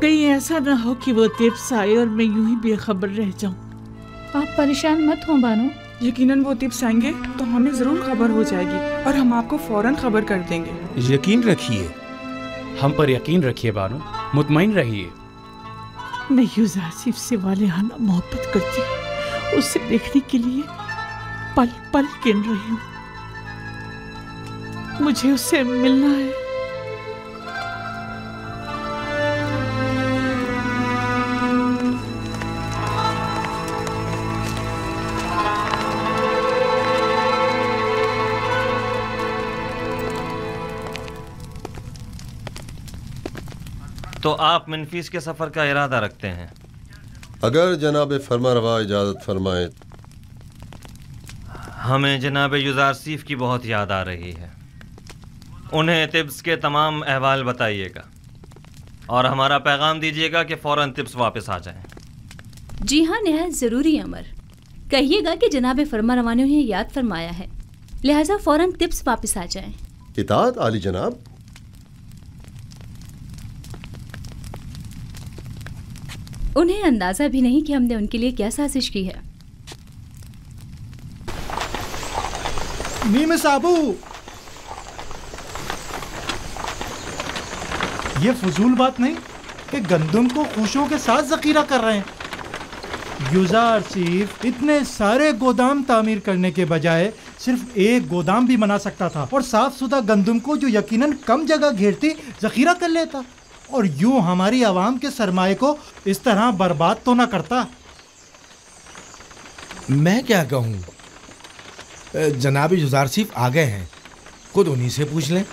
कहीं ऐसा ना हो कि वो टिप्स आए और मैं यूं ही बेखबर रह जाऊं। आप परेशान मत हो बानो। यकीनन वो टिप्स आएंगे तो हमें जरूर खबर हो जाएगी और हम आपको फौरन खबर कर देंगे। यकीन रखिए, हम पर यकीन रखिए बानो, मुतमईन रहिए। मैं यूज़र आसिफ से वालिहाना मोहब्बत करती हूँ। उसे देखने के लिए पल पल गिन रही हूँ। मुझे उससे मिलना है। तो आप मनफीस के सफ़र का इरादा रखते हैं? अगर जनाब फरमारवा इजाज़त फरमाएं। हमें जनाब युज़ारसीफ की बहुत याद आ रही है। उन्हें तिब्स के तमाम अहवाल बताइएगा और हमारा पैगाम दीजिएगा कि फ़ौरन तिब्स वापस आ जाएं। जी हाँ, नहायत ज़रूरी अमर। कहिएगा कि जनाब फरमारवा ने उन्हें याद फरमाया है, लिहाजा फ़ौरन तिब्स वापस आ जाएं। इताअत आली जनाब। उन्हें अंदाजा भी नहीं कि हमने उनके लिए क्या साजिश की है। मीम साबू, ये फजूल बात नहीं कि गंदम को खुशियों के साथ जखीरा कर रहे हैं। यूज़र सिर्फ इतने सारे गोदाम तामीर करने के बजाय सिर्फ एक गोदाम भी बना सकता था और साफ सुथरा गंदम को जो यकीनन कम जगह घेरती जखीरा कर लेता और यूं हमारी आवाम के सरमाए को इस तरह बर्बाद तो ना करता। मैं क्या कहूँ, जनाब युज़ारसीफ आ गए हैं, खुद उन्हीं से पूछ लें।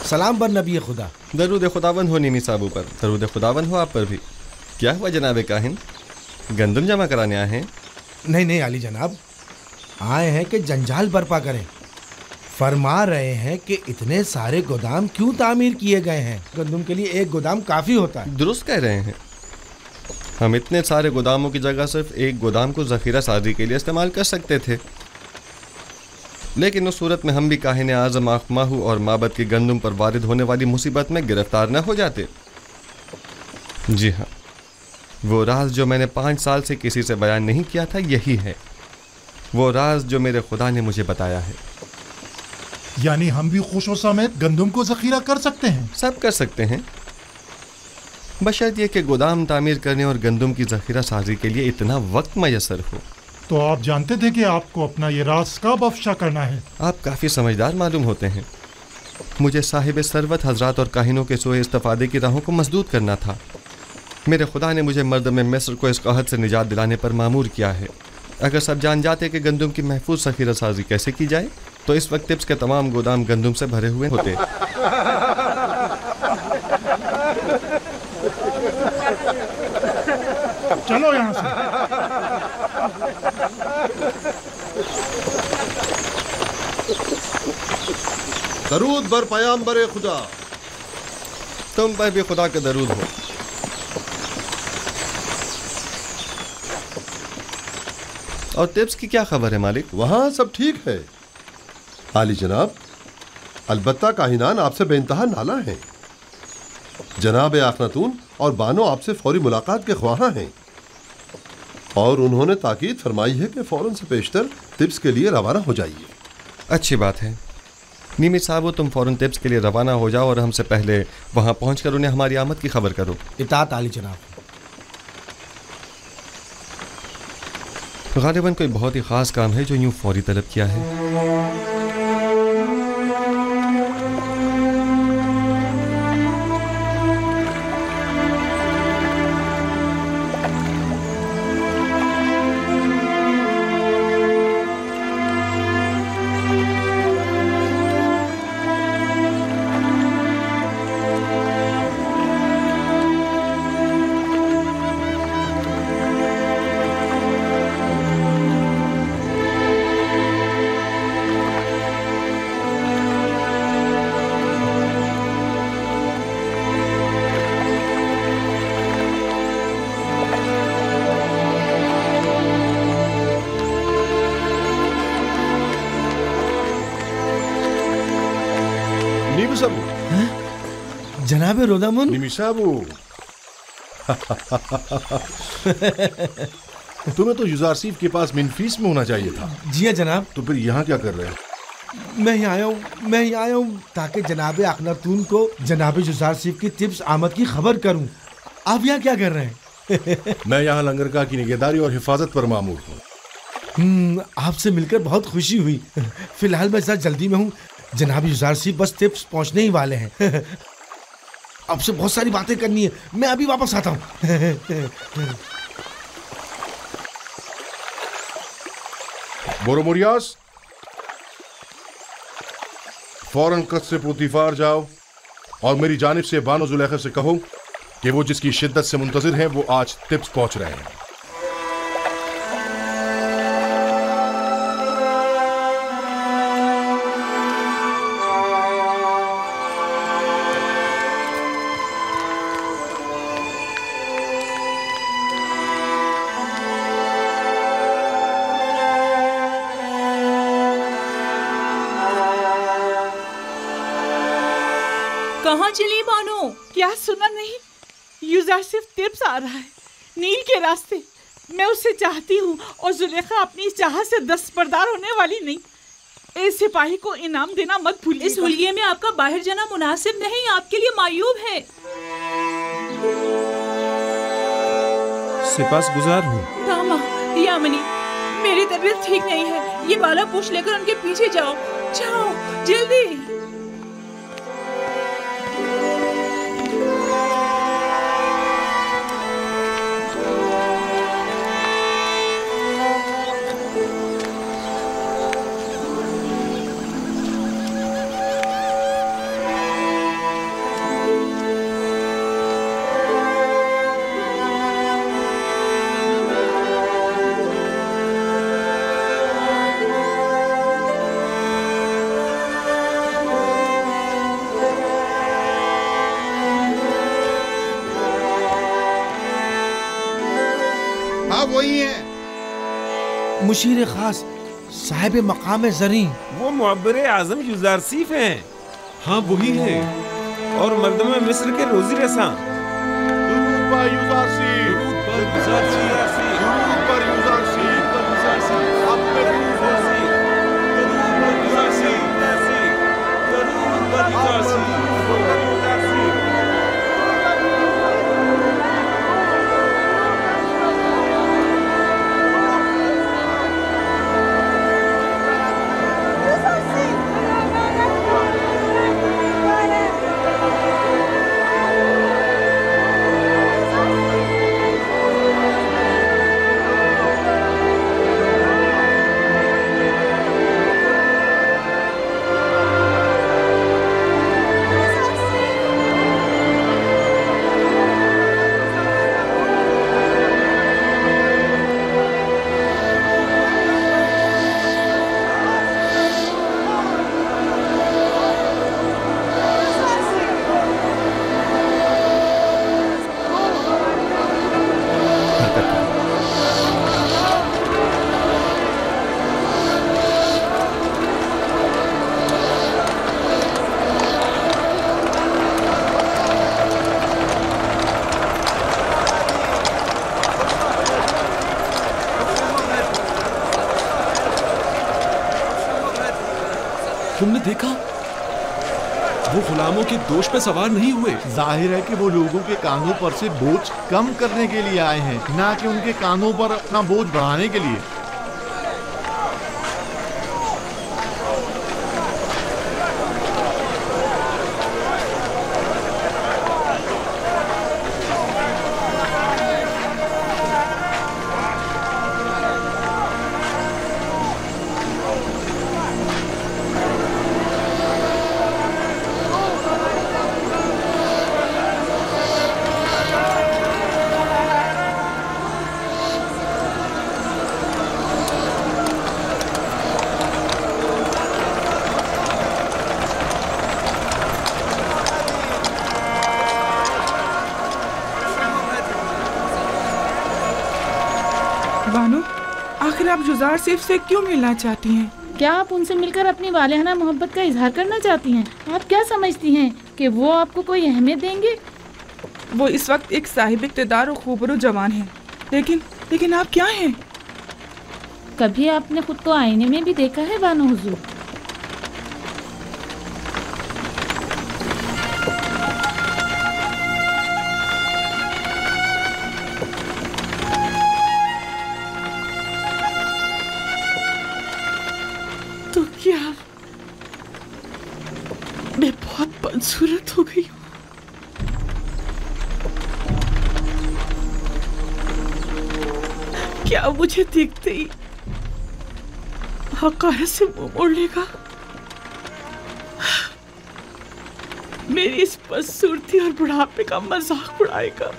सलाम बर नबी खुदा। दरूद खुदावन हो नीमी साबू पर, दरूद खुदावन हो आप पर भी। क्या हुआ जनाब काहिन, गंदम जमा कराने आए हैं? नहीं आली जनाब, आए हैं कि जंजाल बर्पा करें। फरमा रहे हैं कि इतने सारे गोदाम क्यों तामीर किए गए हैं, गंदम के लिए एक गोदाम काफ़ी होता है। दुरुस्त कह रहे हैं। हम इतने सारे गोदामों की जगह सिर्फ एक गोदाम को ज़ख़ीरा साजी के लिए इस्तेमाल कर सकते थे, लेकिन उस सूरत में हम भी काहिन आज़म आखमाहू और माबद की गंदम पर वारिद होने वाली मुसीबत में गिरफ्तार न हो जाते। जी हाँ, वो राज जो मैंने 5 साल से किसी से बयान नहीं किया था, यही है वो राज जो मेरे खुदा ने मुझे बताया है। यानी हम भी खुशो समेत गंदम को जखीरा कर सकते हैं? सब कर सकते हैं, बशर्ते ये कि गोदाम तामीर करने और गंदम की जखीरा साजी के लिए इतना वक्त मैसर हो। तो आप जानते थे कि आपको अपना ये राज कब अफशा करना है? आप काफ़ी समझदार मालूम होते हैं। मुझे साहिब सरवत हजरात और काहिनों के सोए इस्तिफादे की राहों को मजदूद करना था। मेरे खुदा ने मुझे मर्द में मिस्र को इस कहत से निजात दिलाने पर मामूर किया है। अगर सब जान जाते कि गंदम की महफूज ज़खीरा साजी कैसे की जाए तो इस वक्त तिब्स के तमाम गोदाम गंदम से भरे हुए होते। चलो यहाँ से। दरूद बर पयाम्बर खुदा। तुम पर भी खुदा के दरूद हो। और तिब्स की क्या खबर है मालिक? वहाँ सब ठीक है आली जनाब, अलबत्ता काहिनान आपसे बेइंतहा नाला हैं। जनाब आखनातून और बानो आपसे फौरी मुलाकात के ख्वाहां हैं और उन्होंने ताकीद फरमाई है कि फौरन से पेशतर तिब्स के लिए रवाना हो जाइए। अच्छी बात है नीमी साहब, तुम फौरन तिब्स के लिए रवाना हो जाओ और हमसे पहले वहाँ पहुँचकर उन्हें हमारी आमद की खबर करो। इताअत आली जनाब। गालिबन कोई बहुत ही ख़ास काम है जो यूँ फौरी तलब किया है। जनाब रोदामुन। निमिसाबू। तुम्हें तो युजारसीफ के पास मिनफीस में होना चाहिए था। जी हाँ जनाब। तो फिर यहाँ क्या कर रहे हो? मैं ही आया हूँ ताकि जनाब अखनातून को जनाब युजारसीफ की तिब्स आमद की खबर करूँ। आप यहाँ क्या कर रहे हैं? मैं यहाँ लंगरगाह की निगहदारी और हिफाजत पर मामूर हूँ। आपसे मिलकर बहुत खुशी हुई। फिलहाल मैं जरा जल्दी में हूँ। जनाब युजारसीफ बस तिब्स पहुँचने ही वाले हैं। आपसे बहुत सारी बातें करनी है। मैं अभी वापस आता हूँ। बोरोमोरियास, फौरन कस्र पोतीफार जाओ और मेरी जानिब से बानो जुलेखा से कहो कि वो जिसकी शिद्दत से मुंतजिर हैं वो आज तिब्स पहुंच रहे हैं। कहाँ चली बानो? क्या सुना नहीं? युजारसीफ तिब्स आ रहा है नील के रास्ते। मैं उसे चाहती हूँ और जुलेखा अपनी इस चाह से दस्तबरदार होने वाली नहीं। इस सिपाही को इनाम देना मत भूलिए। इस हुलिये में आपका बाहर जाना मुनासिब नहीं, आपके लिए मायूब है। सिपासगुजार हूँ। तामा, यामिनी, मेरी तबीयत ठीक नहीं है। ये बाला पूछ लेकर उनके पीछे जाओ। जाओ जल्दी। वही है मुशीर खास साहिब मकाम ज़री। वो मुअब्बर आज़म युजारसीफ हैं। हाँ वही है, और मर्दम मिस्र के रोजी रसा। तुमने देखा? वो गुलामों के दोष पे सवार नहीं हुए। जाहिर है कि वो लोगों के कानों पर से बोझ कम करने के लिए आए हैं, ना कि उनके कानों पर अपना बोझ बढ़ाने के लिए। बानो, आखिर आप युजारसीफ से क्यों मिलना चाहती हैं? क्या आप उनसे मिलकर अपनी वालिहाना मोहब्बत का इजहार करना चाहती हैं? आप क्या समझती हैं कि वो आपको कोई अहमियत देंगे? वो इस वक्त एक साहिब इक़्तिदार और खूबरू जवान है, लेकिन आप क्या हैं? कभी आपने खुद को आईने में भी देखा है बानो हुजूर? तो क्या मैं बहुत बदसूरत हो गई हूँ? क्या मुझे देखते ही हकारत से मुंह मोड़ लेगा? मेरी इस बदसूरती और बुढ़ापे का मजाक उड़ाएगा?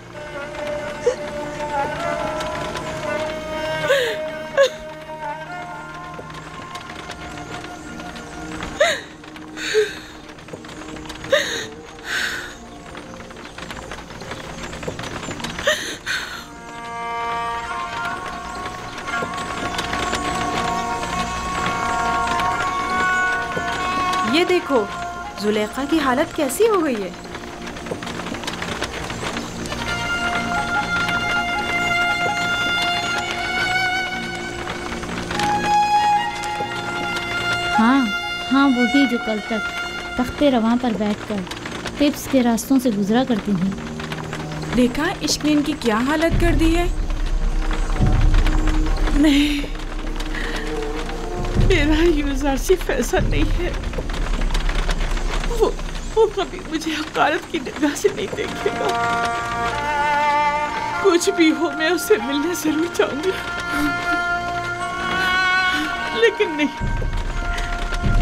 ये देखो, जुलेखा की हालत कैसी हो गई है। हाँ, वही जो कल तक तख्ते रवां पर बैठकर तिब्स के रास्तों से गुजरा करती थी। देखा इश्क ने इनकी क्या हालत कर दी है। नहीं, मेरा यूज़रशिप ऐसा नहीं है। वो कभी मुझे हकारत की निगाह से नहीं देखेगा। कुछ भी हो, मैं उससे मिलने जरूर चाहूंगी, लेकिन नहीं,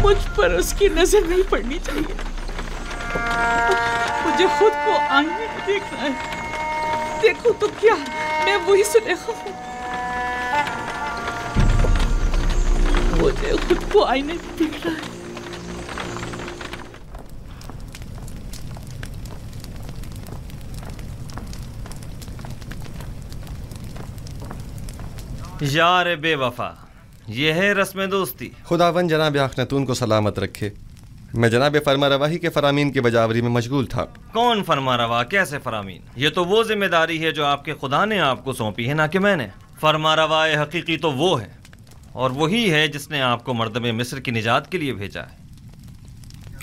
मुझ पर उसकी नजर नहीं पड़नी चाहिए। मुझे खुद को आईने में देखना है। देखो तो क्या, मैं वही सुलेखा हूँ। मुझे खुद को आईने में देखना है। यार बेवफा, ये है रस्म दोस्ती। खुदावन जनाब आखनतून को सलामत रखे। मैं जनाब फरमारवाही के फरामीन की बजावरी में मशगूल था। कौन फरमारवा, कैसे फरामीन? ये तो वो जिम्मेदारी है जो आपके खुदा ने आपको सौंपी है, ना कि मैंने। फरमारवाए हकीकी तो वो है, और वही है जिसने आपको मर्दमे मिस्र की निजात के लिए भेजा है।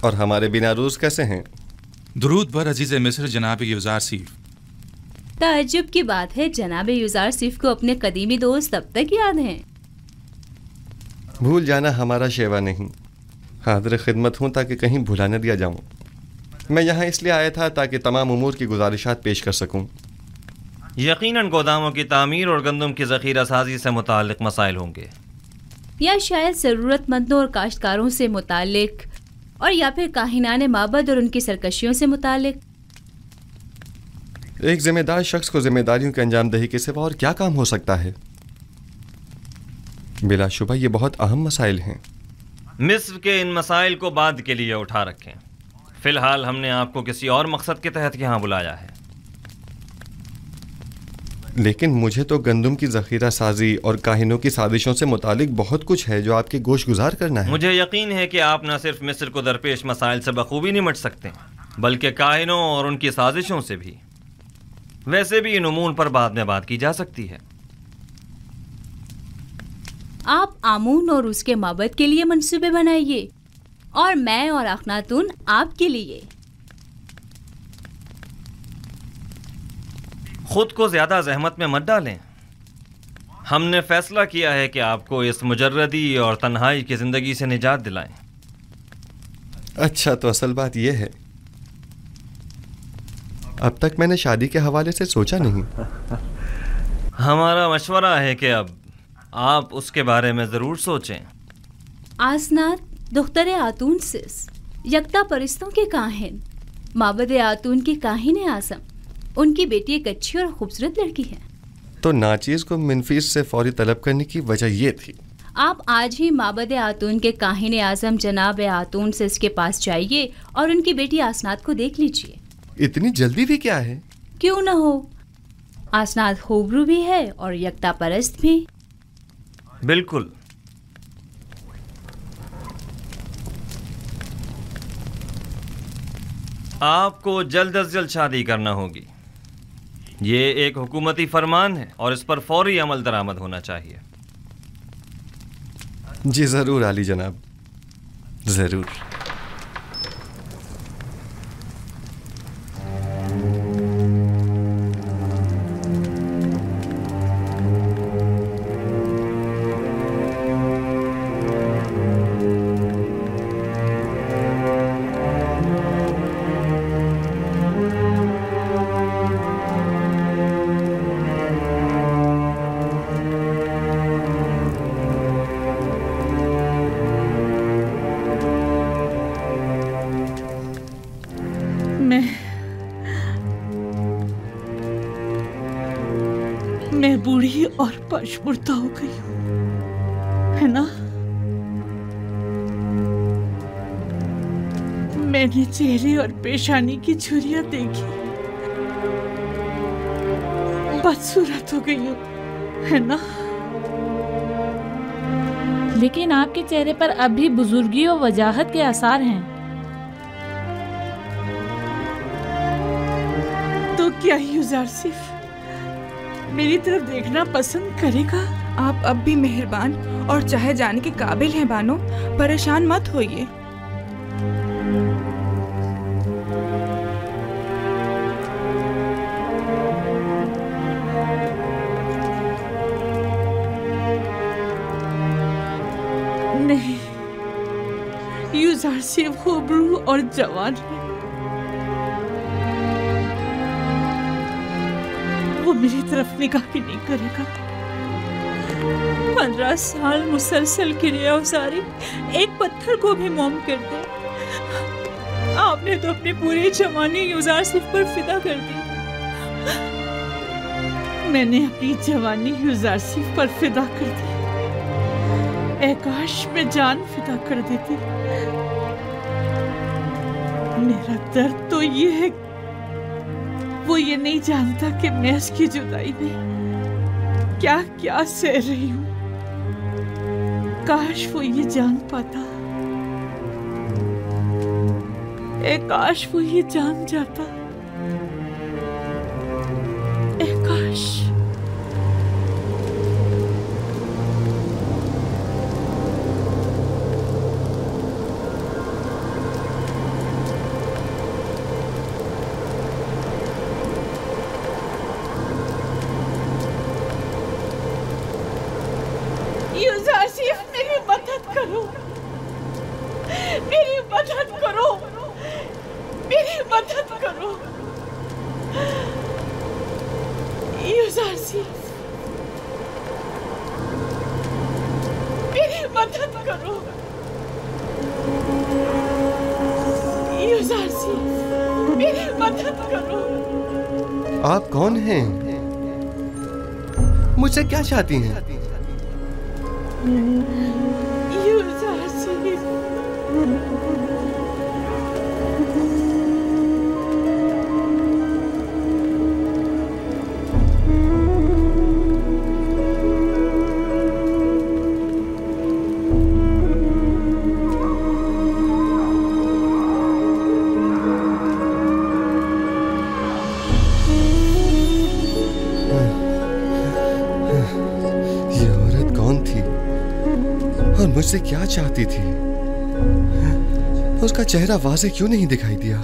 और हमारे बिना रूज कैसे हैं? दुरूद बर अजीज मिस्र जनाब यूज़रसीफ। ताज्जुब की बात है, जनाब यूज़रसीफ को अपने कदीमी दोस्त तब तक याद हैं। भूल जाना हमारा शेवा नहीं, हाज़िर खिदमत हूँ ताकि कहीं भुला न दिया जाऊँ। मैं यहाँ इसलिए आया था ताकि तमाम उमूर की गुजारिशात पेश कर सकूँ। यकीनन गोदामों की तामीर और गंदम की ज़ख़ीरा साजी से मुताल्लिक़ मसाइल होंगे, या शायद ज़रूरतमंदों और काश्तकारों से मुताल्लिक़, और या फिर काहिनाने माबद और उनकी सरकशियों से मुताल्लिक़। एक जिम्मेदार शख्स को जिम्मेदारियों की अंजामदही के सिवा और क्या काम हो सकता है? बिलाशुबा ये बहुत अहम मसाइल हैं। मिस्र के इन मसाइल को बाद के लिए उठा रखें। फ़िलहाल हमने आपको किसी और मकसद के तहत यहाँ बुलाया है। लेकिन मुझे तो गंदम की ज़ख़ीरा साजी और काहिनों की साजिशों से मुतालिक बहुत कुछ है जो आपके गोश गुजार करना है। मुझे यकीन है कि आप न सिर्फ मिस्र को दरपेश मसाइल से बखूबी निमट सकते हैं, बल्कि काहिनों और उनकी साजिशों से भी। वैसे भी इन उमूर पर बाद में बात की जा सकती है। आप आमून और उसके माबद के लिए मंसूबे बनाइए, और मैं और अखनातून आपके लिए। खुद को ज्यादा जहमत में मत डालें। हमने फैसला किया है कि आपको इस मुजर्रदी और तन्हाई की जिंदगी से निजात दिलाएं। अच्छा, तो असल बात यह है, अब तक मैंने शादी के हवाले से सोचा नहीं। हमारा मशवरा है कि अब आप उसके बारे में ज़रूर सोचें। आसनात दुख्तर आतून सिस, यकता परिस्तों के काहिन, माबद आतून के काहिन आज़म। उनकी बेटी एक अच्छी और खूबसूरत लड़की है। तो नाचीज़ को मिनफीस से फौरी तलब करने की वजह ये थी। आप आज ही माबद आतून के काहिन आज़म जनाब आतून सिस के पास जाइए और उनकी बेटी आसनात को देख लीजिए। इतनी जल्दी भी क्या है? क्यों न हो, आसनात खूबरू भी है और यकता परस्त भी। बिल्कुल। आपको जल्द से जल्द शादी करना होगी। ये एक हुकूमती फरमान है और इस पर फौरी अमल दरामद होना चाहिए। जी ज़रूर आली जनाब, ज़रूर। मैं बूढ़ी और पशमुर्दा हो गई हूँ, है ना? मैंने चेहरे और पेशानी की झुर्रियां देखी, बदसूरत हो गई हूँ, है ना? लेकिन आपके चेहरे पर अब भी बुजुर्गी और वजाहत के आसार हैं। तो क्या यूज़रसीफ मेरी तरफ देखना पसंद करेगा? आप अब भी मेहरबान और चाहे जाने के काबिल हैं बानो, परेशान मत होइए। नहीं, यूज़रसीफ खूबरू और जवान है। वो मेरी तरफ निगाह भी नहीं करेगा। 15 साल मुसलसल क्रिया उसारी एक पत्थर को भी मोम कर दे। आपने तो अपनी पूरी जवानी यूज़रसीफ पर फिदा कर दी। मैंने अपनी जवानी यूज़रसीफ पर फिदा कर दी। काश में जान फिदा कर देती। मेरा दर्द तो ये है, वो ये नहीं जानता कि मैं उसकी जुदाई में क्या क्या सह रही हूँ। काश वो ये जान पाता, काश वो ये जान जाता, काश। यूज़रसीफ मेरी मदद करो, मेरी मदद करो, मेरी मदद करो। यूज़रसीफ मेरी मदद करो। यूज़रसीफ मेरी मदद करो। आप कौन हैं? मुझसे क्या चाहती हैं? मुझसे क्या चाहती थी? उसका चेहरा वाज़े क्यों नहीं दिखाई दिया?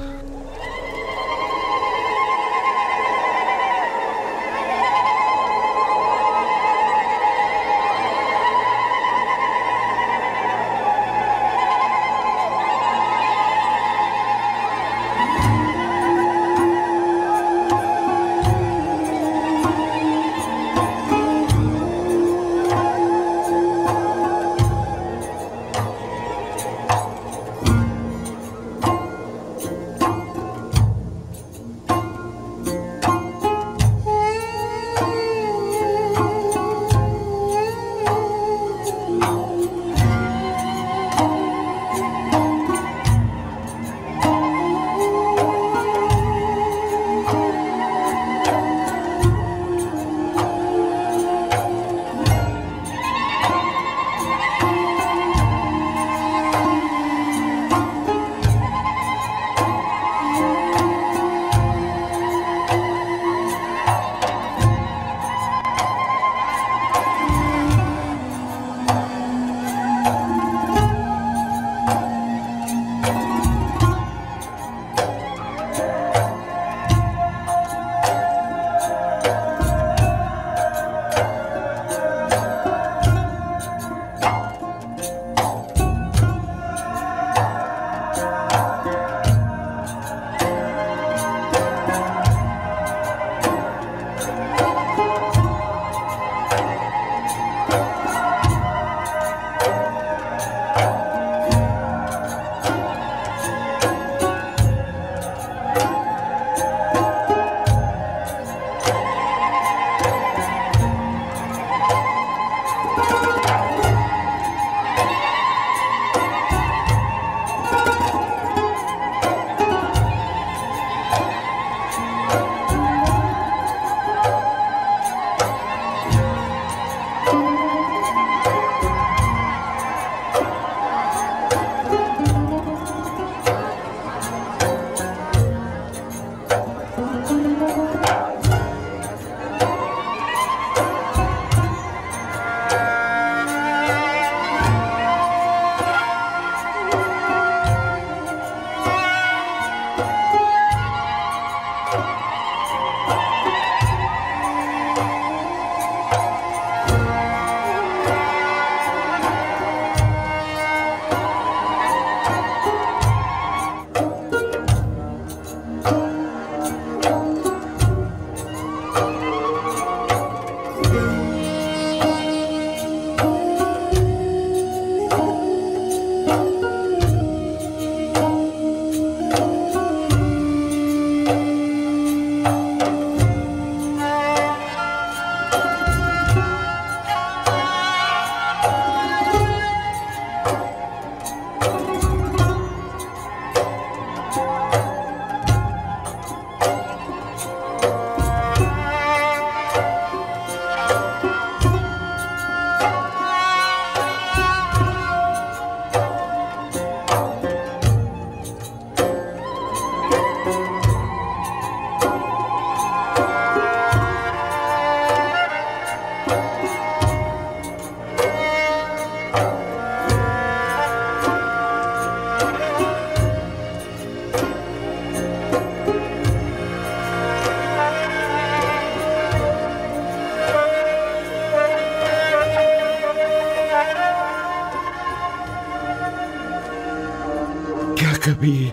कभी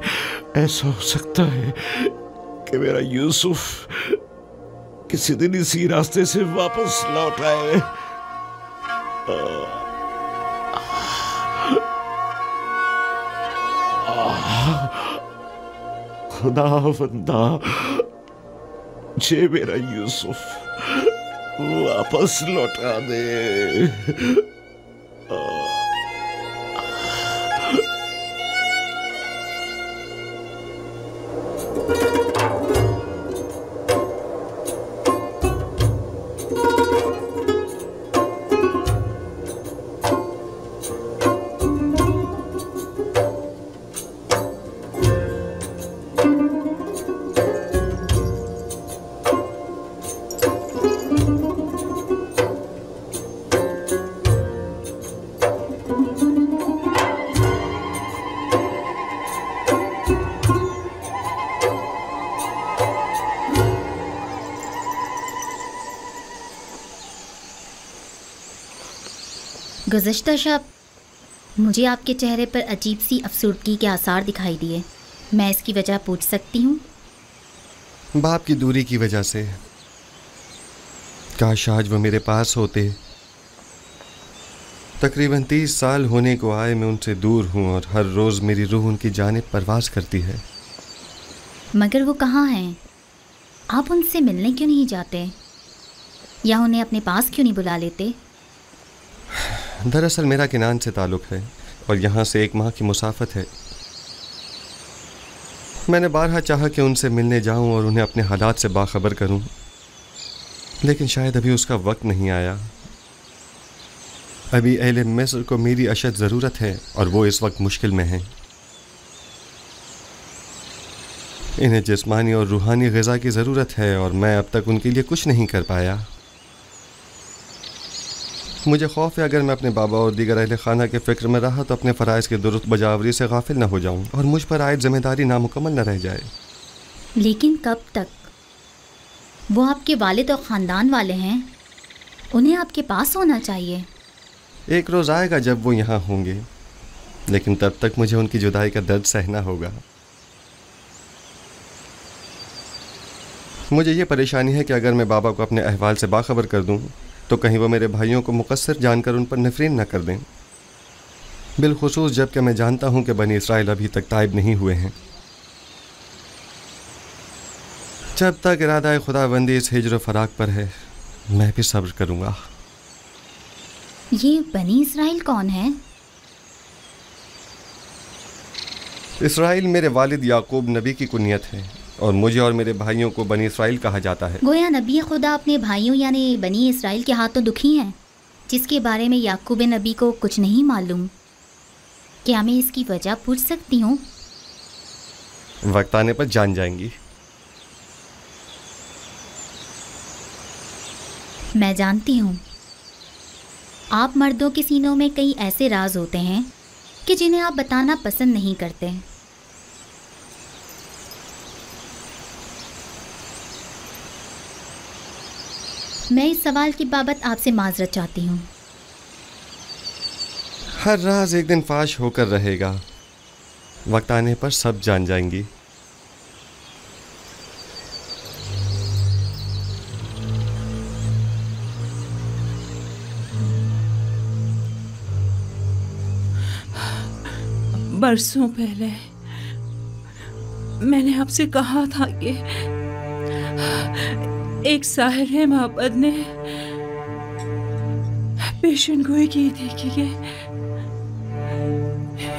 ऐसा हो सकता है कि मेरा यूसुफ किसी दिन इसी रास्ते से वापस लौट आए। खुदा बंदा मुझे मेरा यूसुफ वापस लौटा दे। गुज़िश्ता शब मुझे आपके चेहरे पर अजीब सी अफसुर्दगी के आसार दिखाई दिए। मैं इसकी वजह पूछ सकती हूँ? बाप की दूरी की वजह से। काश आज वो मेरे पास होते। तकरीबन 30 साल होने को आए मैं उनसे दूर हूँ और हर रोज़ मेरी रूह उनकी जानिब परवास करती है। मगर वो कहाँ हैं? आप उनसे मिलने क्यों नहीं जाते या उन्हें अपने पास क्यों नहीं बुला लेते? दरअसल मेरा किनान से ताल्लुक़ है और यहाँ से 1 माह की मुसाफत है। मैंने बारहा चाहा कि उनसे मिलने जाऊँ और उन्हें अपने हालात से बाखबर करूँ, लेकिन शायद अभी उसका वक्त नहीं आया। अभी अहले मिस्र को मेरी अशद ज़रूरत है और वो इस वक्त मुश्किल में हैं। इन्हें जिस्मानी और रूहानी ग़िज़ा की ज़रूरत है और मैं अब तक उनके लिए कुछ नहीं कर पाया। मुझे खौफ है अगर मैं अपने बाबा और दीगर अहले खाना के फ़िक्र में रहा तो अपने फ़राइज़ की दुरुस्त बजावरी से गाफिल न हो जाऊं और मुझ पर आयद ज़िम्मेदारी नामुकम्मल न रह जाए। लेकिन कब तक? वो आपके वालिद और ख़ानदान वाले हैं, उन्हें आपके पास होना चाहिए। एक रोज़ आएगा जब वो यहाँ होंगे, लेकिन तब तक मुझे उनकी जुदाई का दर्द सहना होगा। मुझे ये परेशानी है कि अगर मैं बाबा को अपने अहवाल से बाखबर कर दूँ तो कहीं वो मेरे भाइयों को मुकस्सर जानकर उन पर नफरीन न कर दें, बिलखुसूस जबकि मैं जानता हूँ कि बनी इसराइल अभी तक ताइब नहीं हुए हैं। जब तक इरादा खुदाबंदी इस हिज्र फराक पर है मैं भी सब्र करूँगा। ये बनी इसराइल कौन है? इसराइल मेरे वालिद याकूब नबी की कुनियत है और मुझे और मेरे भाइयों को बनी इसराइल कहा जाता है। गोया नबी खुदा अपने भाइयों यानी बनी इसराइल के हाथों दुखी हैं, जिसके बारे में याकूब नबी को कुछ नहीं मालूम। क्या मैं इसकी वजह पूछ सकती हूँ? वक्त आने पर जान जाएंगी। मैं जानती हूँ आप मर्दों के सीनों में कई ऐसे राज होते हैं कि जिन्हें आप बताना पसंद नहीं करते। मैं इस सवाल की बाबत आपसे माजरत चाहती हूँ। हर राज एक दिन फाश होकर रहेगा, वक्त आने पर सब जान जाएंगी। बरसों पहले मैंने आपसे कहा था कि एक साहिर मोहब्बत ने पेशन गोई की थी कि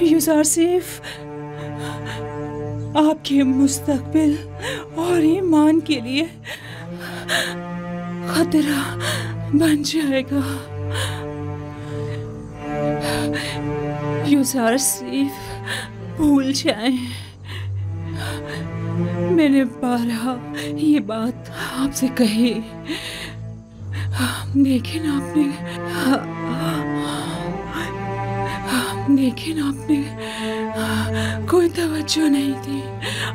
यूसुफ आपके मुस्तकबिल और ईमान के लिए खतरा बन जाएगा। यूसुफ भूल जाएं। मैंने बारहा ये बात आपसे कही, लेकिन आपने कोई तवज्जो नहीं दी।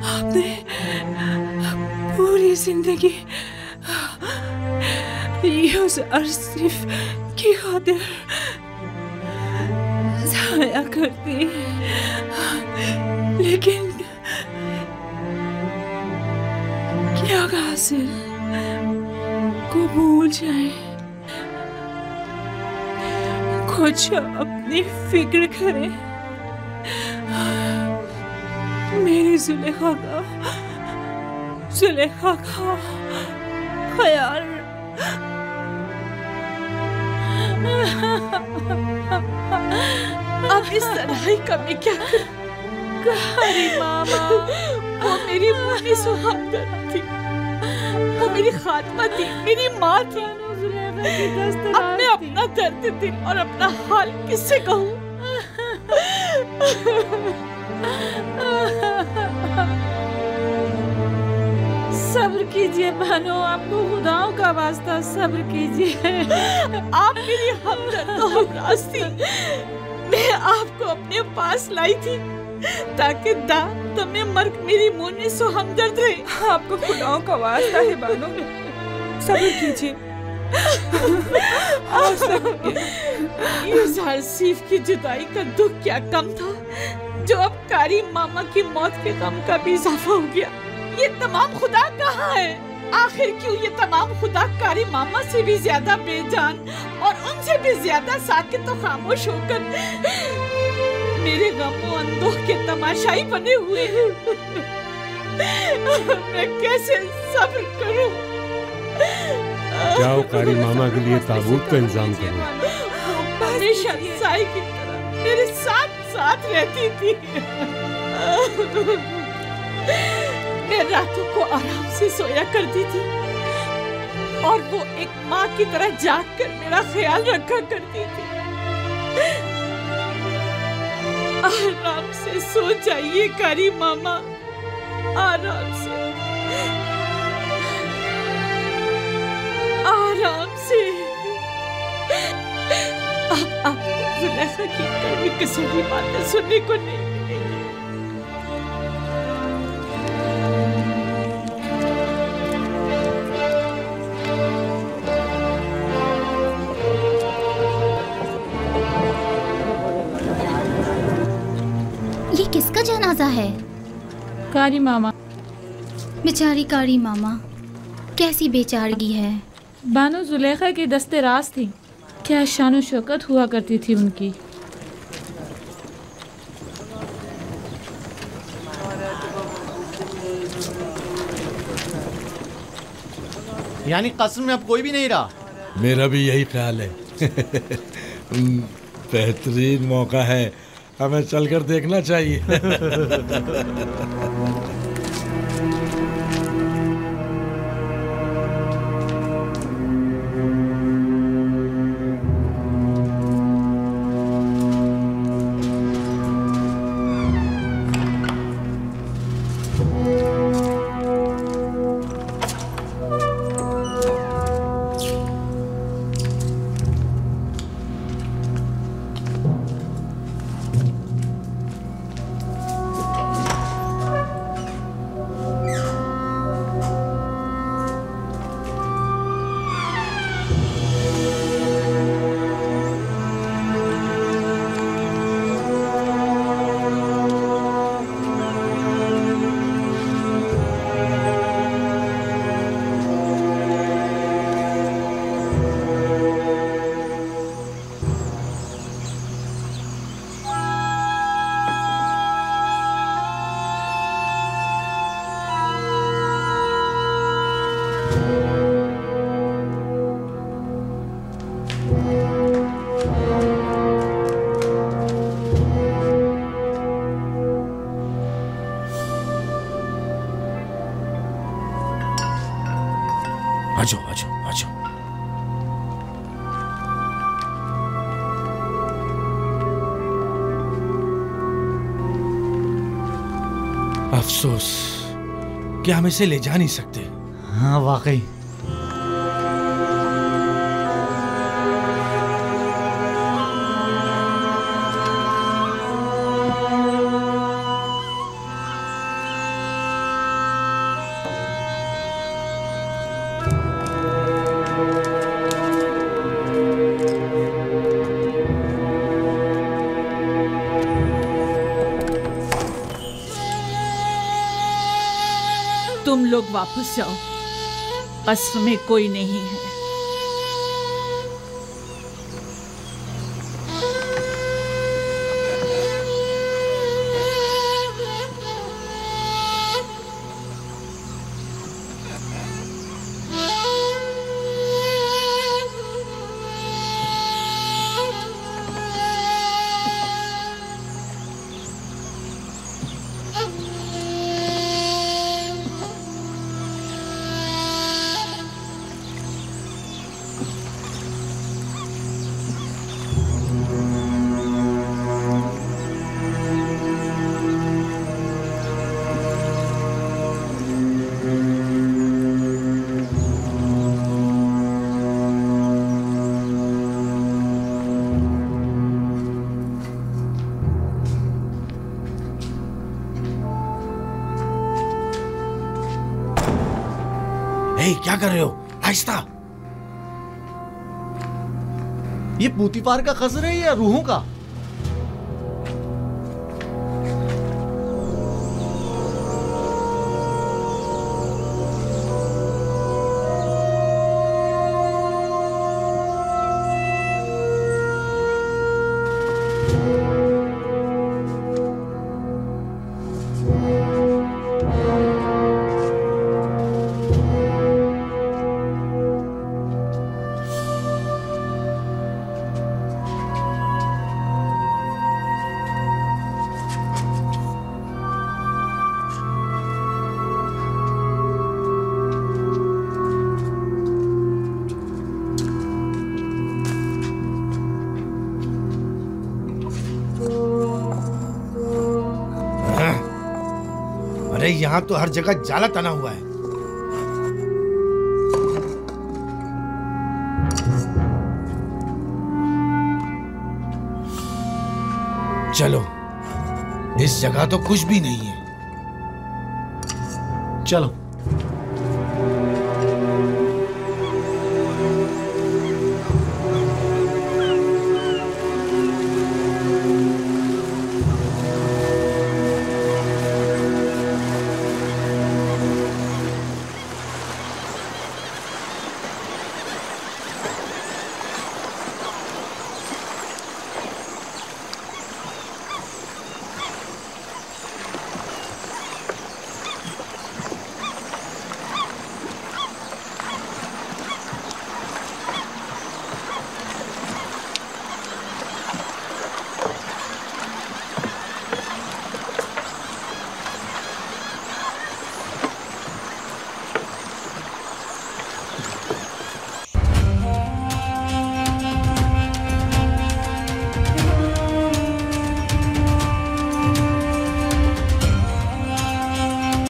आपने पूरी जिंदगी यूसुफ की खातिर जाया कर दी। लेकिन क्या कासिल को भूल जाए, कुछ अपनी फिक्र करे, मेरी जुलेखा का ख्याल। अब इस तरह का मैं क्या करूं? कारी मामा, वो मेरी मुन्नी सुहागन थी, वो मेरी खात्मा थी, मेरी माँ थी। अब मैं अपना दर्द दिल और अपना हाल किससे कहूँ? सब्र कीजिए बहनों, आपको खुदाओं का वास्ता सब्र कीजिए। आप मेरी हमदर्द तो हमराज थी। मैं आपको अपने पास लाई थी ताकि तुम्हें मर्ग मेरी मुन्नी सो हमदर्द रहे। आपको खुदाओं का वास्ता है बहनों, सब्र कीजिए। यूसुफ की जुदाई का दुख क्या कम था जो अब कारी मामा की मौत के गम का भी इजाफा हो गया। ये तमाम खुदा कहाँ है? आखिर क्यों ये तमाम खुदा कारी मामा से भी ज्यादा बेजान और उनसे भी ज्यादा साकित और खामोश होकर मेरे गमों अंदोह के तमाशाई बने हुए हैं। मैं कैसे सब्र करूं? जाओ कारी मामा के लिए ताबूत का इंतजाम करो। हमेशा साई की तरह मेरे साथ साथ रहती थी। मैं रातों को आराम से सोया करती थी और वो एक माँ की तरह जाग कर मेरा ख्याल रखा करती थी। आराम से सो जाइए कारी मामा, आराम से, आराम से। अब आपको जुलेखा की कड़वी कसीली बातें सुनने को नहीं मिलेगी। ये किसका जनाजा है? कारी मामा। बेचारी कारी मामा, कैसी बेचारगी है। बानो जुलेखा की दस्ते राज थी, क्या शान शौकत हुआ करती थी उनकी। यानी कस्र में अब कोई भी नहीं रहा? मेरा भी यही ख्याल है। बेहतरीन मौका है, हमें चलकर देखना चाहिए। आजो आजो आजो। अफसोस कि हम इसे ले जा नहीं सकते। हाँ वाकई। लोग वापस जाओ, कसर में कोई नहीं है। क्या कर रहे हो? आहिस्ता। ये पूतीफार का कसर है या रूहों का? अरे यहाँ तो हर जगह जाला तना हुआ है। चलो, इस जगह तो कुछ भी नहीं है। चलो।